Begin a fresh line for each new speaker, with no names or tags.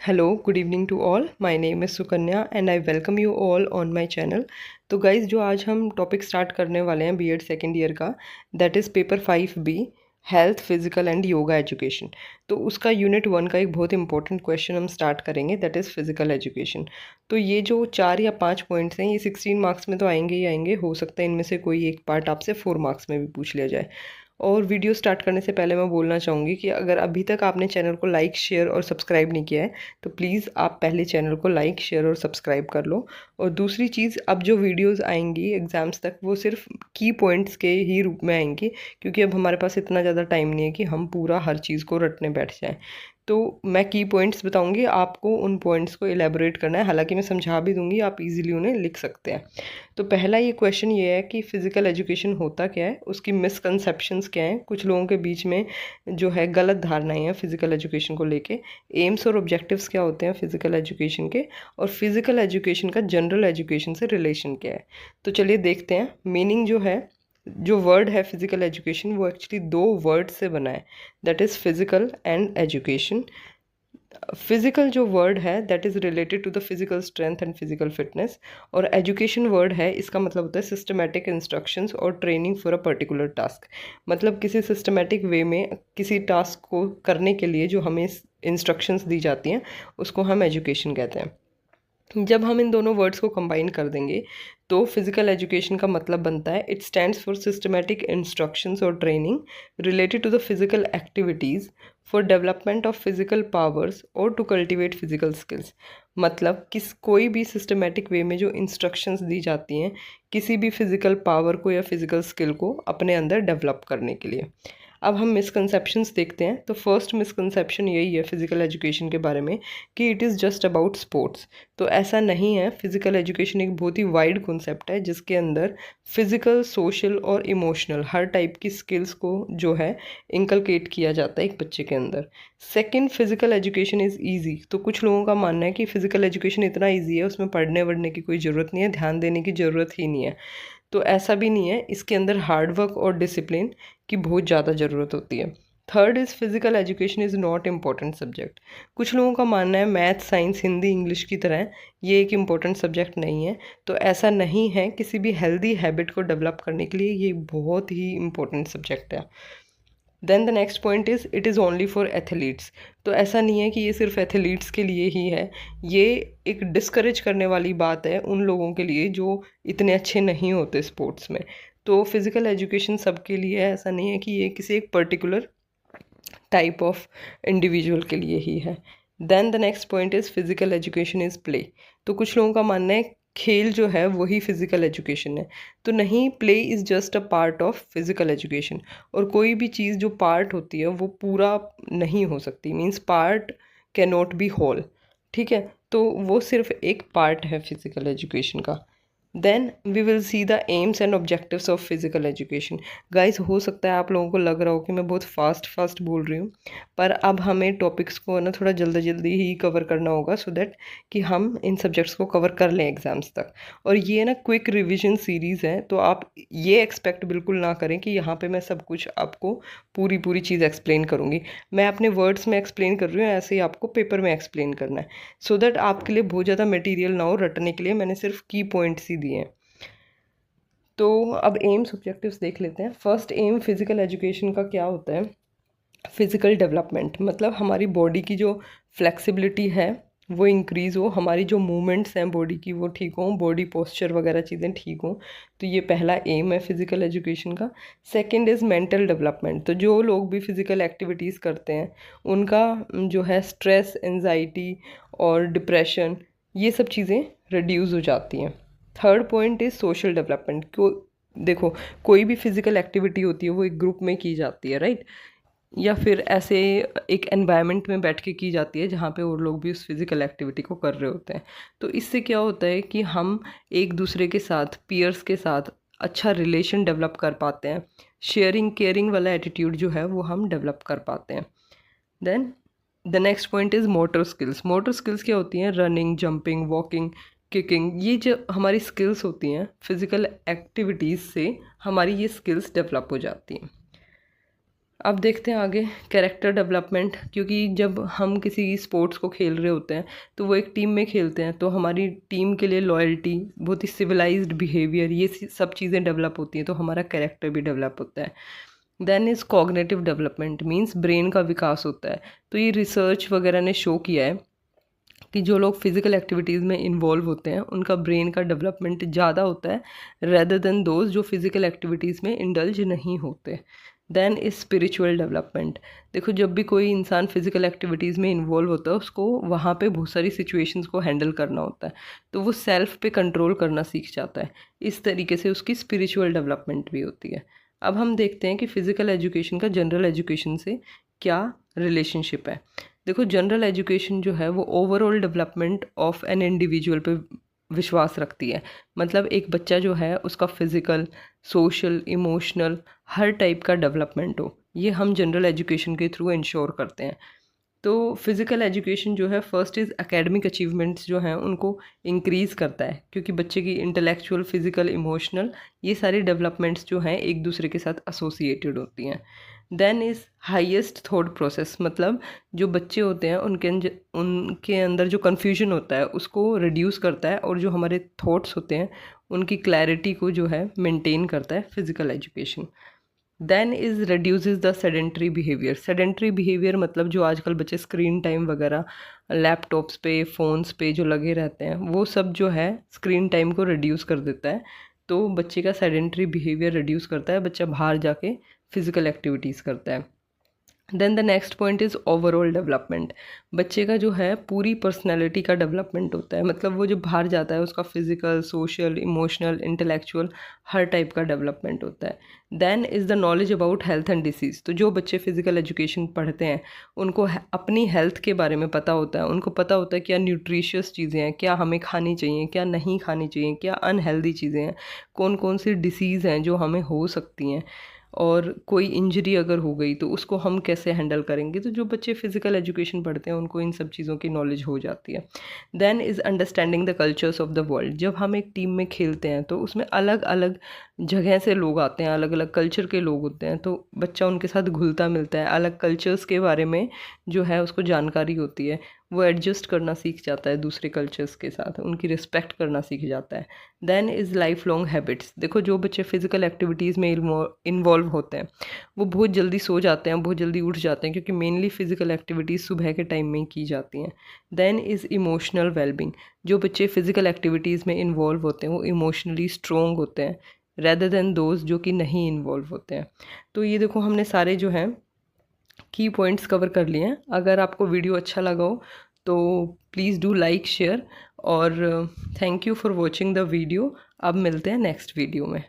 Hello, good evening to all. My name is Sukanya and I welcome you all on my channel. तो guys, जो आज हम topic start करने वाले हैं बीएड सेकेंड ईयर का, that is paper 5B, health, physical and yoga education. तो उसका यूनिट 1 का एक बहुत इंपॉर्टेंट क्वेश्चन हम स्टार्ट करेंगे, दैट इज़ फिजिकल एजुकेशन। तो ये जो 4 या 5 पॉइंट्स हैं, ये 16 मार्क्स में तो आएंगे ही आएंगे। हो सकता है इनमें से कोई एक पार्ट आपसे 4 मार्क्स में भी पूछ लिया जाए। और वीडियो स्टार्ट करने से पहले मैं बोलना चाहूँगी कि अगर अभी तक आपने चैनल को लाइक, शेयर और सब्सक्राइब नहीं किया है तो प्लीज़ आप पहले चैनल को लाइक, शेयर और सब्सक्राइब कर लो। और दूसरी चीज़, अब जो वीडियोस आएंगी एग्ज़ाम्स तक वो सिर्फ की पॉइंट्स के ही रूप में आएंगी, क्योंकि अब हमारे पास इतना ज़्यादा टाइम नहीं है कि हम पूरा हर चीज़ को रटने बैठ जाएं। तो मैं की पॉइंट्स बताऊंगी, आपको उन पॉइंट्स को एलेबोरेट करना है। हालांकि मैं समझा भी दूंगी, आप इजीली उन्हें लिख सकते हैं। तो पहला ये क्वेश्चन ये है कि फ़िज़िकल एजुकेशन होता क्या है, उसकी मिसकंसेप्शंस क्या हैं। कुछ लोगों के बीच में जो है गलत धारणाएं हैं फ़िज़िकल एजुकेशन को लेके। एम्स और ऑब्जेक्टिव्स क्या होते हैं फ़िज़िकल एजुकेशन के, और फिज़िकल एजुकेशन का जनरल एजुकेशन से रिलेशन क्या है। तो चलिए देखते हैं। मीनिंग जो है, जो वर्ड है फिज़िकल एजुकेशन, वो एक्चुअली 2 वर्ड से बना है, that is physical and education. Physical जो वर्ड है that is related to the physical strength and physical fitness, और एजुकेशन वर्ड है, इसका मतलब होता है सिस्टमैटिक इंस्ट्रक्शंस और training for a particular task. मतलब किसी सिस्टमैटिक वे में किसी टास्क को करने के लिए जो हमें इंस्ट्रक्शंस दी जाती हैं, उसको हम एजुकेशन कहते हैं। जब हम इन दोनों वर्ड्स को कंबाइन कर देंगे तो फिज़िकल एजुकेशन का मतलब बनता है, it stands for systematic instructions और training related to the physical activities for development of physical powers और टू कल्टिवेट फिज़िकल स्किल्स। मतलब कोई भी सिस्टमैटिक वे में जो इंस्ट्रक्शंस दी जाती हैं किसी भी फिज़िकल पावर को या फिज़िकल स्किल को अपने अंदर डेवलप करने के लिए। अब हम मिसकंसेप्शंस देखते हैं। तो फर्स्ट मिसकंसेप्शन यही है फिज़िकल एजुकेशन के बारे में कि it is just about sports. तो ऐसा नहीं है। फिज़िकल एजुकेशन एक बहुत ही वाइड कॉन्सेप्ट है जिसके अंदर फिज़िकल, सोशल और इमोशनल हर टाइप की स्किल्स को जो है इंकलकेट किया जाता है एक बच्चे के अंदर। Second, physical education is easy. तो कुछ लोगों का मानना है कि फ़िज़िकल एजुकेशन इतना ईजी है, उसमें पढ़ने वढ़ने की कोई ज़रूरत नहीं है, ध्यान देने की ज़रूरत ही नहीं है। तो ऐसा भी नहीं है। इसके अंदर हार्ड वर्क और डिसिप्लिन की बहुत ज़्यादा ज़रूरत होती है। Third is physical education is not important subject. कुछ लोगों का मानना है मैथ, साइंस, हिंदी, इंग्लिश की तरह ये एक इम्पॉर्टेंट सब्जेक्ट नहीं है। तो ऐसा नहीं है। किसी भी हेल्दी हैबिट को डेवलप करने के लिए ये बहुत ही इम्पोर्टेंट सब्जेक्ट है। Then the next point is it is only for athletes. तो ऐसा नहीं है कि ये सिर्फ एथलीट्स के लिए ही है। ये एक डिस्करेज करने वाली बात है उन लोगों के लिए जो इतने अच्छे नहीं होते स्पोर्ट्स में। तो फिज़िकल एजुकेशन सबके लिए है, ऐसा नहीं है कि ये किसी एक पर्टिकुलर टाइप ऑफ इंडिविजुअल के लिए ही है। Then the next point is physical education is play. तो कुछ लोगों का मानना है खेल जो है वही फिज़िकल एजुकेशन है। तो नहीं, play is just a part of physical education. और कोई भी चीज़ जो पार्ट होती है वो पूरा नहीं हो सकती, means part can not be whole. ठीक है, तो वो सिर्फ एक पार्ट है फिज़िकल एजुकेशन का। Then we will see the aims and objectives of physical education. Guys, हो सकता है आप लोगों को लग रहा हो कि मैं बहुत फास्ट बोल रही हूँ, पर अब हमें टॉपिक्स को ना थोड़ा जल्दी जल्दी ही कवर करना होगा, सो दैट कि हम इन सब्जेक्ट्स को कवर कर लें एग्ज़ाम्स तक। और ये ना क्विक रिविजन सीरीज़ है, तो आप ये एक्सपेक्ट बिल्कुल ना करें कि यहाँ पे मैं सब कुछ आपको पूरी चीज़ एक्सप्लेन करूँगी। मैं अपने वर्ड्स में एक्सप्लेन कर रही हूँ, ऐसे ही आपको पेपर में एक्सप्लेन करना है, सो दैट आपके लिए बहुत ज़्यादा मटेरियल ना हो रटने के लिए। मैंने सिर्फ की पॉइंट्स ही दिए हैं। तो अब एम्स ऑब्जेक्टिव्स देख लेते हैं। फर्स्ट एम फिज़िकल एजुकेशन का क्या होता है, फिज़िकल डेवलपमेंट। मतलब हमारी बॉडी की जो फ्लेक्सिबिलिटी है वो इंक्रीज़ हो, हमारी जो मूवमेंट्स हैं बॉडी की वो ठीक हों, बॉडी पोस्चर वगैरह चीज़ें ठीक हों। तो ये पहला एम है फिज़िकल एजुकेशन का। Second is mental development. तो जो लोग भी फिज़िकल एक्टिविटीज़ करते हैं उनका जो है स्ट्रेस, एंजाइटी और डिप्रेशन, ये सब चीज़ें रिड्यूस हो जाती हैं। Third point is social development. को देखो, कोई भी फिज़िकल एक्टिविटी होती है वो एक ग्रुप में की जाती है, राइट, या फिर ऐसे एक एनवायरनमेंट में बैठ के की जाती है जहाँ पे और लोग भी उस फिज़िकल एक्टिविटी को कर रहे होते हैं। तो इससे क्या होता है कि हम एक दूसरे के साथ, पीयर्स के साथ अच्छा रिलेशन डेवलप कर पाते हैं। शेयरिंग केयरिंग वाला एटीट्यूड जो है वो हम डेवलप कर पाते हैं। Then the next point is motor skills. Motor skills क्या होती हैं, रनिंग, जंपिंग, वॉकिंग, किकिंग। ये जो हमारी स्किल्स होती हैं फिज़िकल एक्टिविटीज़ से हमारी ये स्किल्स डेवलप हो जाती हैं। अब देखते हैं आगे कैरेक्टर डेवलपमेंट, क्योंकि जब हम किसी स्पोर्ट्स को खेल रहे होते हैं तो वो एक टीम में खेलते हैं, तो हमारी टीम के लिए लॉयल्टी, बहुत ही सिविलाइज्ड बिहेवियर, ये सब चीज़ें डेवलप होती हैं, तो हमारा कैरेक्टर भी डेवलप होता है। Then is cognitive development, means brain का विकास होता है। तो ये रिसर्च वगैरह ने शो किया है कि जो लोग फिज़िकल एक्टिविटीज़ में इन्वॉल्व होते हैं उनका ब्रेन का डेवलपमेंट ज़्यादा होता है रेदर देन दोज जो फिज़िकल एक्टिविटीज़ में इंडल्ज नहीं होते। Then is spiritual development. देखो, जब भी कोई इंसान फिज़िकल एक्टिविटीज़ में इन्वॉल्व होता है उसको वहाँ पे बहुत सारी सिचुएशंस को हैंडल करना होता है, तो वो सेल्फ पे कंट्रोल करना सीख जाता है। इस तरीके से उसकी स्पिरिचुअल डेवलपमेंट भी होती है। अब हम देखते हैं कि फ़िज़िकल एजुकेशन का जनरल एजुकेशन से क्या रिलेशनशिप है। देखो, जनरल एजुकेशन जो है वो overall development of an individual पे विश्वास रखती है। मतलब एक बच्चा जो है उसका फिज़िकल, सोशल, इमोशनल हर टाइप का डेवलपमेंट हो, ये हम जनरल एजुकेशन के थ्रू इंश्योर करते हैं। तो फिज़िकल एजुकेशन जो है फर्स्ट इज़ एकेडमिक अचीवमेंट्स जो हैं उनको इंक्रीज़ करता है, क्योंकि बच्चे की इंटेलेक्चुअल, फिज़िकल, इमोशनल ये सारी डेवलपमेंट्स जो हैं एक दूसरे के साथ एसोसिएटेड होती हैं। Then is highest thought process, मतलब जो बच्चे होते हैं उनके अंदर जो कन्फ्यूजन होता है उसको रिड्यूस करता है, और जो हमारे थॉट्स होते हैं उनकी क्लैरिटी को जो है मेंटेन करता है physical education. Then is reduces the sedentary behaviour. Sedentary behaviour मतलब जो आजकल बच्चे स्क्रीन टाइम वगैरह लैपटॉप्स पे, फ़ोन्स पे जो लगे रहते हैं, वो सब जो है स्क्रीन टाइम को रिड्यूस कर देता है। तो बच्चे का सेडेंट्री बिहेवियर रिड्यूस करता है, बच्चा बाहर जाके फिज़िकल एक्टिविटीज़ करता है। Then the next point is overall development. बच्चे का जो है पूरी पर्सनैलिटी का डेवलपमेंट होता है, मतलब वो जो बाहर जाता है उसका फिज़िकल, सोशल, इमोशनल, इंटेलेक्चुअल हर टाइप का डेवलपमेंट होता है। Then is the knowledge about health and disease. तो जो बच्चे फिज़िकल एजुकेशन पढ़ते हैं उनको अपनी हेल्थ के बारे में पता होता है, उनको पता होता है क्या न्यूट्रिशियस चीज़ें हैं, क्या हमें खानी चाहिए, क्या नहीं खानी चाहिए, क्या अनहेल्दी चीज़ें हैं, कौन कौन सी डिसीज़ हैं जो हमें हो सकती हैं, और कोई इंजरी अगर हो गई तो उसको हम कैसे हैंडल करेंगे। तो जो बच्चे फिज़िकल एजुकेशन पढ़ते हैं उनको इन सब चीज़ों की नॉलेज हो जाती है। Then is understanding the cultures of the world. जब हम एक टीम में खेलते हैं तो उसमें अलग अलग जगह से लोग आते हैं, अलग अलग कल्चर के लोग होते हैं, तो बच्चा उनके साथ घुलता मिलता है, अलग कल्चर्स के बारे में जो है उसको जानकारी होती है, वो एडजस्ट करना सीख जाता है दूसरे कल्चर्स के साथ, उनकी रिस्पेक्ट करना सीख जाता है। Then is life long habits. देखो, जो बच्चे फिज़िकल एक्टिविटीज़ में इन्वॉल्व होते हैं वो बहुत जल्दी सो जाते हैं, बहुत जल्दी उठ जाते हैं, क्योंकि मेनली फ़िज़िकल एक्टिविटीज़ सुबह के टाइम में ही की जाती हैं। Then is emotional wellbeing. जो बच्चे फ़िज़िकल एक्टिविटीज़ में इन्वॉल्व होते हैं वो इमोशनली स्ट्रॉन्ग होते हैं रेदर देन दोज जो कि नहीं इन्वॉल्व होते हैं। तो ये देखो, हमने सारे जो हैं की पॉइंट्स कवर कर लिए हैं। अगर आपको वीडियो अच्छा लगा हो तो प्लीज़ डू लाइक, शेयर, और thank you for watching the video. अब मिलते हैं नेक्स्ट वीडियो में।